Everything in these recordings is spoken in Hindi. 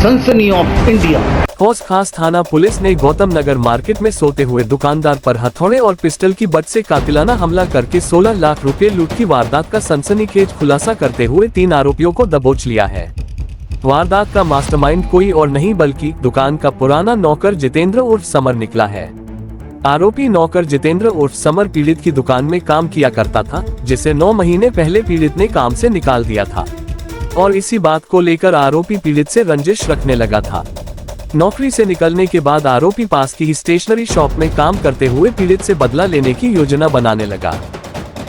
सनसनी ऑफ इंडिया। हौस खास थाना पुलिस ने गौतम नगर मार्केट में सोते हुए दुकानदार पर हथौड़े और पिस्टल की बट से कातिलाना हमला करके 16 लाख रुपए लूट की वारदात का सनसनीखेज खुलासा करते हुए 3 आरोपियों को दबोच लिया है। वारदात का मास्टरमाइंड कोई और नहीं बल्कि दुकान का पुराना नौकर जितेंद्र उर्फ समर निकला है। आरोपी नौकर जितेंद्र उर्फ समर पीड़ित की दुकान में काम किया करता था, जिसे 9 महीने पहले पीड़ित ने काम से निकाल दिया था और इसी बात को लेकर आरोपी पीड़ित से रंजिश रखने लगा था। नौकरी से निकलने के बाद आरोपी पास की ही स्टेशनरी शॉप में काम करते हुए पीड़ित से बदला लेने की योजना बनाने लगा।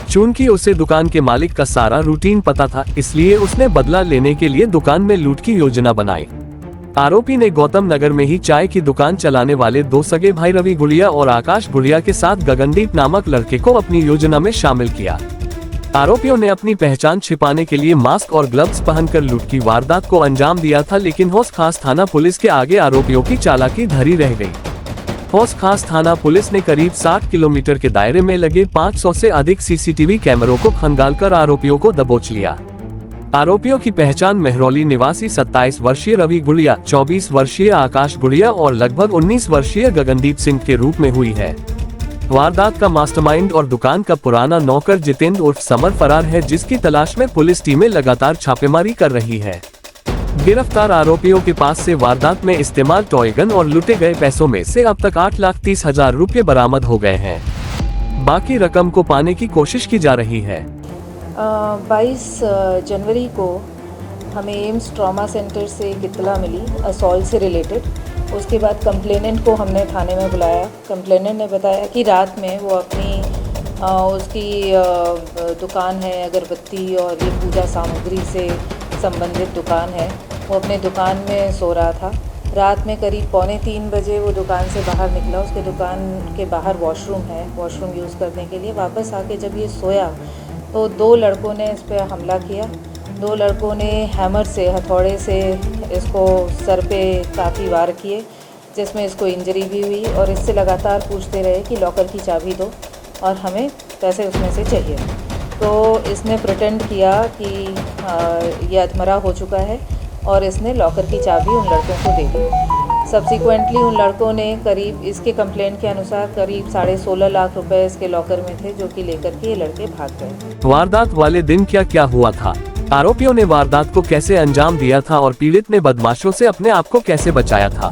चूंकि उसे दुकान के मालिक का सारा रूटीन पता था, इसलिए उसने बदला लेने के लिए दुकान में लूट की योजना बनाई। आरोपी ने गौतम नगर में ही चाय की दुकान चलाने वाले 2 सगे भाई रवि गुड़िया और आकाश गुड़िया के साथ गगनदीप नामक लड़के को अपनी योजना में शामिल किया। आरोपियों ने अपनी पहचान छिपाने के लिए मास्क और ग्लव्स पहनकर लूट की वारदात को अंजाम दिया था, लेकिन हौस खास थाना पुलिस के आगे आरोपियों की चालाकी धरी रह गई। हौस खास थाना पुलिस ने करीब 60 किलोमीटर के दायरे में लगे 500 से अधिक सीसीटीवी कैमरों को खंगालकर आरोपियों को दबोच लिया। आरोपियों की पहचान मेहरौली निवासी 27 वर्षीय रवि गुड़िया, 24 वर्षीय आकाश गुड़िया और लगभग 19 वर्षीय गगनदीप सिंह के रूप में हुई है। वारदात का मास्टरमाइंड और दुकान का पुराना नौकर जितेंद्र उर्फ समर फरार है, जिसकी तलाश में पुलिस टीमें लगातार छापेमारी कर रही है। गिरफ्तार आरोपियों के पास से वारदात में इस्तेमाल टॉय गन और लूटे गए पैसों में से अब तक 8,30,000 रुपये बरामद हो गए हैं। बाकी रकम को पाने की कोशिश की जा रही है। 22 जनवरी को हमें एम्स ट्रॉमा सेंटर से एक इत्तला मिली असॉल्ट से रिलेटेड। उसके बाद कंप्लेनेंट को हमने थाने में बुलाया। कंप्लेनेंट ने बताया कि रात में वो अपनी उसकी दुकान है अगरबत्ती और ये पूजा सामग्री से संबंधित दुकान है, वो अपने दुकान में सो रहा था। रात में करीब 2:45 बजे वो दुकान से बाहर निकला। उसके दुकान के बाहर वॉशरूम है, वॉशरूम यूज़ करने के लिए वापस आके जब ये सोया तो 2 लड़कों ने इस पर हमला किया। 2 लड़कों ने हैमर से, हथौड़े से इसको सर पे काफ़ी वार किए, जिसमें इसको इंजरी भी हुई और इससे लगातार पूछते रहे कि लॉकर की चाबी दो और हमें पैसे उसमें से चाहिए। तो इसने प्रिटेंड किया कि ये अधमरा हो चुका है और इसने लॉकर की चाबी उन लड़कों को दे दी। सब्सिक्वेंटली उन लड़कों ने करीब, इसके कंप्लेंट के अनुसार करीब 16.5 लाख रुपए इसके लॉकर में थे, जो कि लेकर के ये लड़के भाग गए। वारदात वाले दिन क्या हुआ था, आरोपियों ने वारदात को कैसे अंजाम दिया था और पीड़ित ने बदमाशों से अपने आप को कैसे बचाया था,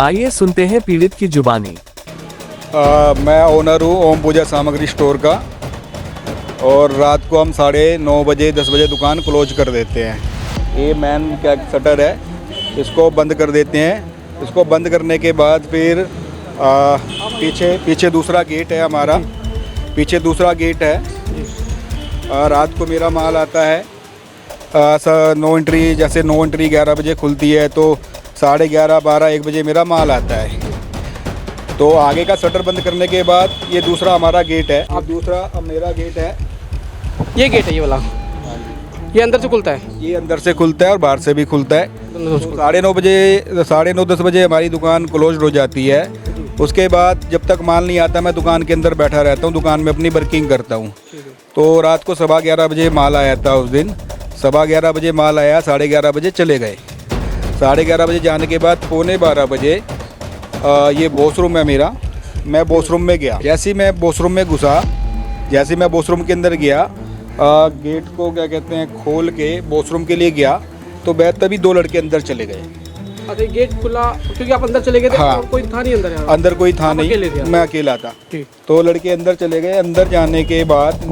आइए सुनते हैं पीड़ित की जुबानी। मैं ओनर हूँ ओम पूजा सामग्री स्टोर का और रात को हम 9:30 बजे 10 बजे दुकान क्लोज कर देते हैं। ये मेन क्या शटर है, इसको बंद कर देते हैं। इसको बंद करने के बाद फिर पीछे दूसरा गेट है हमारा, पीछे दूसरा गेट है। रात को मेरा माल आता है नो एंट्री, जैसे नो एंट्री 11 बजे खुलती है तो 11:30, 12, 1 बजे मेरा माल आता है। तो आगे का शटर बंद करने के बाद ये दूसरा हमारा गेट है। अब मेरा गेट है, ये गेट है, ये वाला, ये अंदर से खुलता है, ये अंदर से खुलता है और बाहर से भी खुलता है। 9:30 बजे, 9:30 10 बजे हमारी दुकान क्लोज हो जाती है। उसके बाद जब तक माल नहीं आता मैं दुकान के अंदर बैठा रहता हूँ, दुकान में अपनी वर्किंग करता हूँ। तो रात को 11:15 बजे माल आया था। उस दिन 11:15 बजे माल आया, 11:30 बजे चले गए। 11:30 बजे जाने के बाद 11:45 बजे ये वॉशरूम है मेरा, मैं वॉशरूम में गया। जैसे ही मैं वॉशरूम में घुसा, जैसे मैं वॉशरूम के अंदर गया, गेट को क्या कहते हैं खोल के वॉशरूम के लिए गया तो तभी 2 लड़के अंदर चले गए। अच्छा, गेट खुला क्योंकि आप अंदर चले गए थे? हाँ, कोई था नहीं अंदर? अंदर कोई था नहीं, मैं अकेला था। तो लड़के अंदर चले गए। अंदर जाने के बाद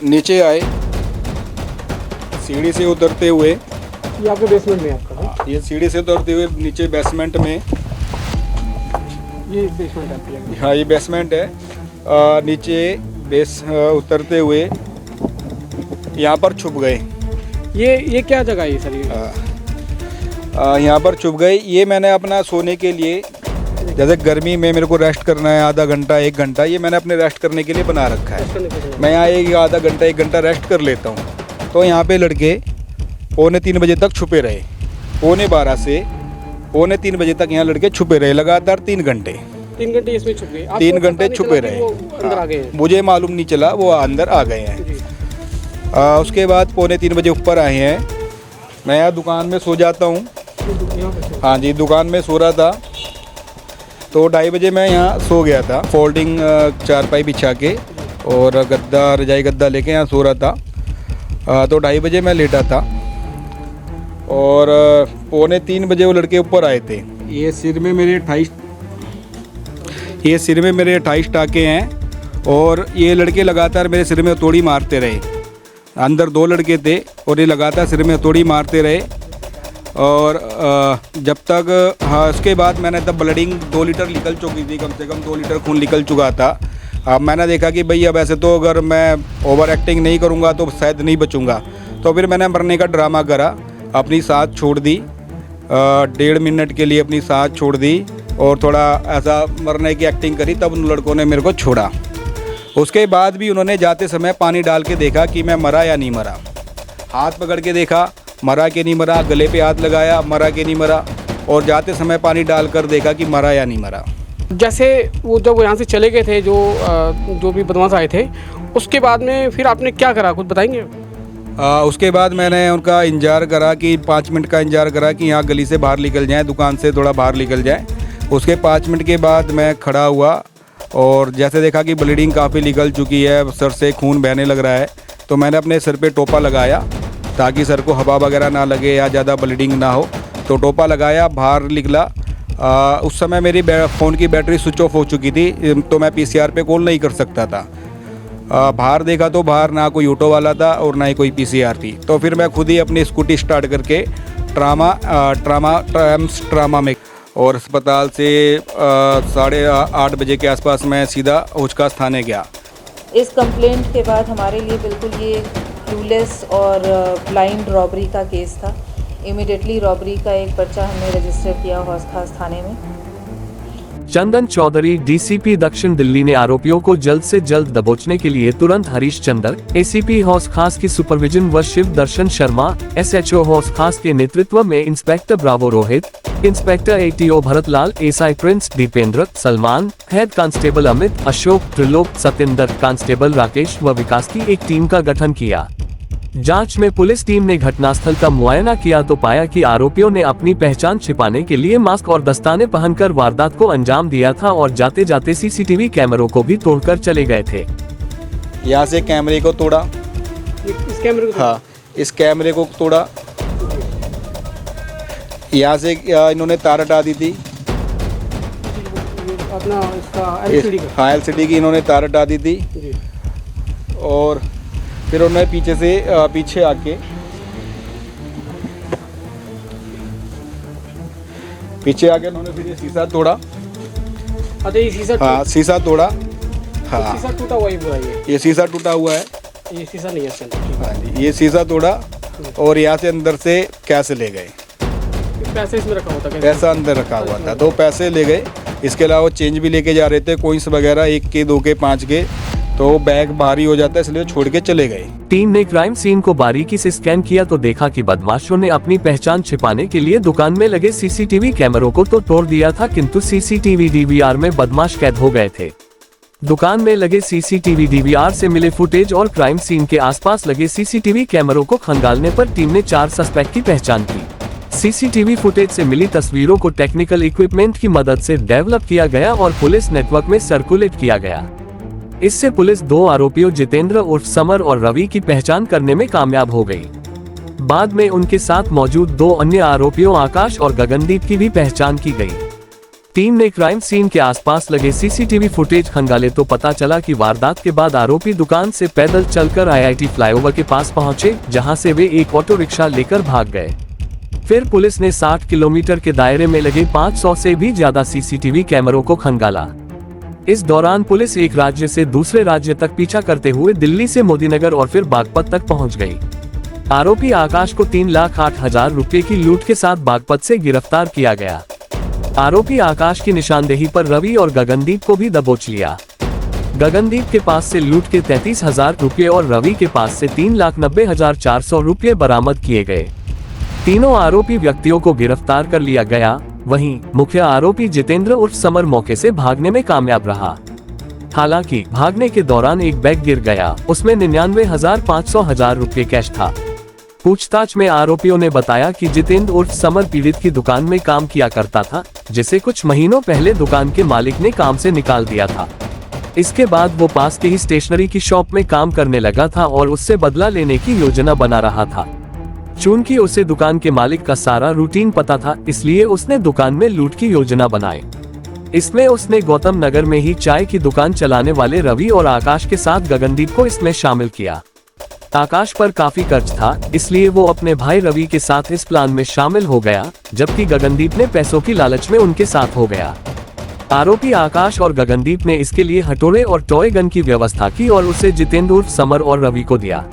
नीचे आए, सीढ़ी से उतरते हुए, ये आपके बेसमेंट में आपका? ये सीढ़ी से उतरते हुए नीचे बेसमेंट में, ये बेसमेंट है? हाँ, ये बेसमेंट है। नीचे उतरते हुए यहाँ पर छुप गए। ये क्या जगह है सर? यहाँ पर छुप गए। ये मैंने अपना सोने के लिए, जैसे गर्मी में मेरे को रेस्ट करना है आधा घंटा 1 घंटा, ये मैंने अपने रेस्ट करने के लिए बना रखा है। मैं यहाँ आधा घंटा 1 घंटा रेस्ट कर लेता हूँ। तो यहाँ पे लड़के 2:45 बजे तक छुपे रहे। 2:12 से 2:45 बजे तक यहाँ लड़के छुपे रहे, लगातार 3 घंटे। 3 घंटे इसमें छुप गए? 3 घंटे छुपे रहे। अंदर आ गए हैं? मुझे मालूम नहीं चला, वो अंदर आ गए हैं। उसके बाद 2:45 बजे ऊपर आए हैं। मैं यहाँ दुकान में सो जाता हूँ। यहाँ पे हाँ जी, दुकान में सो रहा था तो 2:30 बजे मैं यहाँ सो गया था, फोल्डिंग चारपाई बिछा के और गद्दा रजाई गद्दा लेके यहाँ सो रहा था। तो 2:30 बजे मैं लेटा था और 2:45 बजे वो लड़के ऊपर आए थे। ये सिर में मेरे 28 टाँके हैं और ये लड़के लगातार मेरे सिर में हथौड़ी मारते रहे। अंदर 2 लड़के थे और ये लगातार सिर में हथौड़ी मारते रहे और जब तक हाँ, उसके बाद मैंने तब ब्लडिंग 2 लीटर निकल चुकी थी, कम से कम 2 लीटर खून निकल चुका था। अब मैंने देखा कि भाई अब ऐसे तो अगर मैं ओवर एक्टिंग नहीं करूँगा तो शायद नहीं बचूँगा, तो फिर मैंने मरने का ड्रामा करा, अपनी सांस छोड़ दी, 1.5 मिनट के लिए अपनी सांस छोड़ दी और थोड़ा ऐसा मरने की एक्टिंग करी। तब उन लड़कों ने मेरे को छोड़ा। उसके बाद भी उन्होंने जाते समय पानी डाल के देखा कि मैं मरा या नहीं मरा, हाथ पकड़ के देखा मरा के नहीं मरा, गले पे हाथ लगाया मरा के नहीं मरा और जाते समय पानी डालकर देखा कि मरा या नहीं मरा। जैसे वो जब यहाँ से चले गए थे जो भी बदमाश आए थे, उसके बाद में फिर आपने क्या करा, कुछ बताएंगे? उसके बाद मैंने उनका इंतज़ार करा कि 5 मिनट का इंतज़ार करा कि यहाँ गली से बाहर निकल जाए, दुकान से थोड़ा बाहर निकल जाए। उसके 5 मिनट के बाद मैं खड़ा हुआ और जैसे देखा कि ब्लीडिंग काफ़ी निकल चुकी है, सर से खून बहने लग रहा है, तो मैंने अपने सर पे टोपा लगाया ताकि सर को हवा वगैरह ना लगे या ज़्यादा ब्लीडिंग ना हो। तो टोपा लगाया, बाहर निकला। उस समय मेरी फ़ोन की बैटरी स्विच ऑफ हो चुकी थी, तो मैं पीसीआर पे कॉल नहीं कर सकता था। बाहर देखा तो बाहर ना कोई ऑटो वाला था और ना ही कोई पीसीआर थी। तो फिर मैं खुद ही अपनी स्कूटी स्टार्ट करके ट्रामा में और अस्पताल से 8:30 बजे के आसपास मैं सीधा उचकास थाने गया। इस कंप्लेंट के बाद हमारे लिए बिल्कुल ये क्लूलेस और ब्लाइंड रॉबरी का केस था। इमीडिएटली रॉबरी का एक पर्चा हमने रजिस्टर किया हौस खास थाने में। चंदन चौधरी डीसीपी दक्षिण दिल्ली ने आरोपियों को जल्द से जल्द दबोचने के लिए तुरंत हरीश चंद्र एसीपी हौस खास की सुपरविजन व शिव दर्शन शर्मा एसएचओ हौस खास के नेतृत्व में इंस्पेक्टर ब्रावो Rohit, inspector ATO Bharatlal, SI Prince Dipendra, Salman, head constable Amit, Ashok, Trilok, Satyendra, constable Rakesh व विकास की एक टीम का गठन किया। जांच में पुलिस टीम ने घटनास्थल का मुआयना किया तो पाया कि आरोपियों ने अपनी पहचान छिपाने के लिए मास्क और दस्ताने पहनकर वारदात को अंजाम दिया था और जाते जाते सीसीटीवी कैमरों को भी तोड़कर चले गए थे। यहाँ से कैमरे को तोड़ा, इस कैमरे को? हाँ, इस कैमरे को तोड़ा। यहाँ से इन्होंने तार हटा दी थी, अपना इसका एलसीडी का? हाँ, एलसीडी की इन्होंने तार हटा दी थी जी। और फिर उन्होंने पीछे आके उन्होंने फिर ये शीशा तोड़ा। अच्छा, ये शीशा? हाँ, शीशा तोड़ा। हाँ, शीशा टूटा हुआ ही पूरा ये शीशा टूटा हुआ है। ये शीशा नहीं है इसके अंदर? हाँ जी, ये शीशा तोड़ा और यहाँ से अंदर से कैश ले गए। पैसे इसमें रखा होता? पैसा अंदर रखा हुआ था, 2 पैसे ले गए। इसके अलावा चेंज भी लेके जा रहे थे, कॉइंस वगैरह 1 के, 2 के, 5 के, तो बैग भारी हो जाता है इसलिए छोड़ के चले गए। टीम ने क्राइम सीन को बारीकी से स्कैन किया तो देखा कि बदमाशों ने अपनी पहचान छिपाने के लिए दुकान में लगे सीसीटीवी कैमरों को तो तोड़ दिया था, किंतु सीसीटीवी डीवीआर में बदमाश कैद हो गए थे। दुकान में लगे सीसीटीवी डीवीआर से मिले फुटेज और क्राइम सीन के आसपास लगे सीसीटीवी कैमरों को खंगालने पर टीम ने 4 सस्पेक्ट की पहचान की। सीसीटीवी फुटेज से मिली तस्वीरों को टेक्निकल इक्विपमेंट की मदद से डेवलप किया गया और पुलिस नेटवर्क में सर्कुलेट किया गया। इससे पुलिस 2 आरोपियों जितेंद्र उर्फ समर और रवि की पहचान करने में कामयाब हो गई। बाद में उनके साथ मौजूद 2 अन्य आरोपियों आकाश और गगनदीप की भी पहचान की गई। टीम ने क्राइम सीन के आसपास लगे सीसीटीवी फुटेज खंगाले तो पता चला कि वारदात के बाद आरोपी दुकान से पैदल चलकर आईआईटी फ्लाईओवर के पास पहुंचे, जहां से वे एक ऑटो रिक्शा लेकर भाग गए। फिर पुलिस ने 60 किलोमीटर के दायरे में लगे 500 से भी ज्यादा सीसीटीवी कैमरों को खंगाला। इस दौरान पुलिस एक राज्य से दूसरे राज्य तक पीछा करते हुए दिल्ली से मोदीनगर और फिर बागपत तक पहुंच गई। आरोपी आकाश को 3,08,000 रुपए की लूट के साथ बागपत से गिरफ्तार किया गया। आरोपी आकाश की निशानदेही पर रवि और गगनदीप को भी दबोच लिया। गगनदीप के पास से लूट के 33,000 रुपए और रवि के पास से 3,90,400 रुपए बरामद किए गए। तीनों आरोपी व्यक्तियों को गिरफ्तार कर लिया गया। वहीं मुख्य आरोपी जितेंद्र उर्फ समर मौके से भागने में कामयाब रहा। हालांकि भागने के दौरान एक बैग गिर गया, उसमें 99,500 रुपए कैश था। पूछताछ में आरोपियों ने बताया कि जितेंद्र उर्फ समर पीड़ित की दुकान में काम किया करता था, जिसे कुछ महीनों पहले दुकान के मालिक ने काम से निकाल दिया था। इसके बाद वो पास के ही स्टेशनरी की शॉप में काम करने लगा था और उससे बदला लेने की योजना बना रहा था। चूंकि उसे दुकान के मालिक का सारा रूटीन पता था, इसलिए उसने दुकान में लूट की योजना बनाई। इसमें उसने गौतम नगर में ही चाय की दुकान चलाने वाले रवि और आकाश के साथ गगनदीप को इसमें शामिल किया। आकाश पर काफी कर्ज था, इसलिए वो अपने भाई रवि के साथ इस प्लान में शामिल हो गया, जबकि गगनदीप ने पैसों की लालच में उनके साथ हो गया। आरोपी आकाश और गगनदीप ने इसके लिए हथौड़े और टॉय गन की व्यवस्था की और उसे जितेंद्र उर्फ समर और रवि को दिया।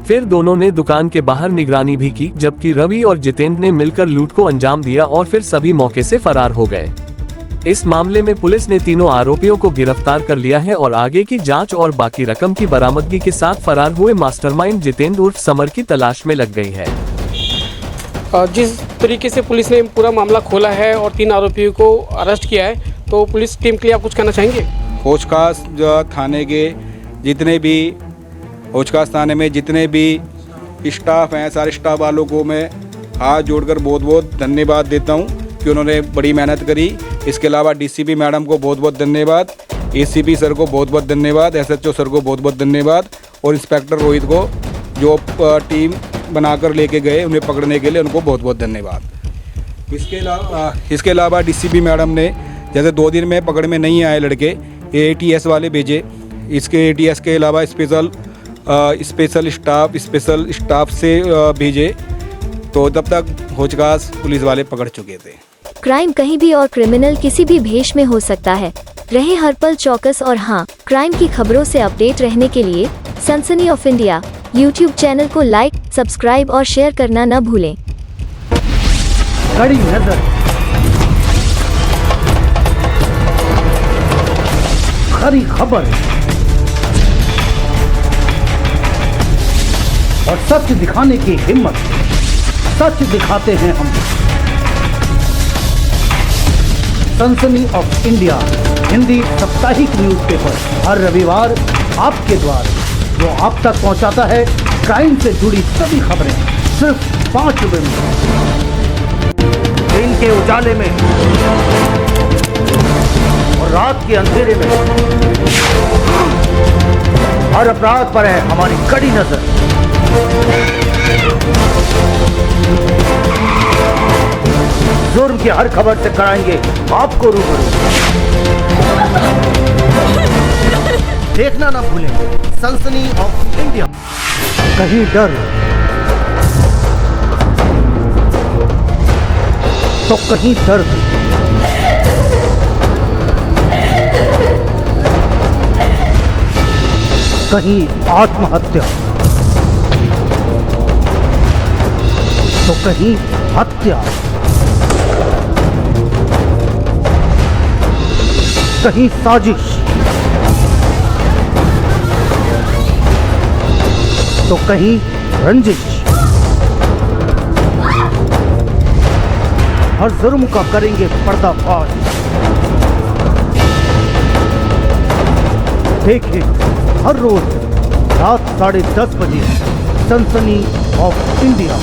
फिर दोनों ने दुकान के बाहर निगरानी भी की, जबकि रवि और जितेंद्र ने मिलकर लूट को अंजाम दिया और फिर सभी मौके से फरार हो गए। इस मामले में पुलिस ने तीनों आरोपियों को गिरफ्तार कर लिया है और आगे की जांच और बाकी रकम की बरामदगी के साथ फरार हुए मास्टरमाइंड जितेंद्र उर्फ समर की तलाश में लग गई है। जिस तरीके से पुलिस ने पूरा मामला खोला है और 3 आरोपियों को अरेस्ट किया है, तो पुलिस टीम के लिए आप कुछ कहना चाहेंगे? होचखास थाने के जितने भी होचखास थाने में जितने भी स्टाफ हैं, सारे स्टाफ वालों को मैं हाथ जोड़कर बहुत बहुत धन्यवाद देता हूं कि उन्होंने बड़ी मेहनत करी। इसके अलावा डीसीपी मैडम को बहुत बहुत धन्यवाद, एसीपी सर को बहुत बहुत धन्यवाद, एसएचओ सर को बहुत बहुत धन्यवाद और इंस्पेक्टर रोहित को जो टीम बनाकर लेके गए उन्हें पकड़ने के लिए, उनको बहुत बहुत धन्यवाद। इसके अलावा डीसीपी मैडम ने जैसे 2 दिन में पकड़ में नहीं आए लड़के, एटीएस वाले भेजे। इसके एटीएस के अलावा स्पेशल स्टाफ से भेजे, तो तब तक होचखास पुलिस वाले पकड़ चुके थे। क्राइम कहीं भी और क्रिमिनल किसी भी भेष में हो सकता है। रहे हर पल चौकस और हाँ, क्राइम की खबरों से अपडेट रहने के लिए सनसनी ऑफ इंडिया यूट्यूब चैनल को लाइक, सब्सक्राइब और शेयर करना न भूलें। कड़ी नजर, खरी खबर और सच दिखाने की हिम्मत, सच दिखाते हैं हम। सनसनी ऑफ इंडिया हिंदी साप्ताहिक न्यूज़पेपर हर रविवार आपके द्वार, जो आप तक पहुंचाता है क्राइम से जुड़ी सभी खबरें सिर्फ 5 रुपए में। दिन के उजाले में और रात के अंधेरे में हर अपराध पर है हमारी कड़ी नजर। जुर्म की हर खबर से कराएंगे आपको रूबरू। देखना ना भूलें सनसनी ऑफ इंडिया। कहीं डर तो कहीं दर्द, कहीं आत्महत्या तो कहीं हत्या, कहीं साजिश तो कहीं रंजिश। हर जुर्म का करेंगे पर्दाफाश। देखिए हर रोज रात 10:30 बजे सनसनी ऑफ इंडिया।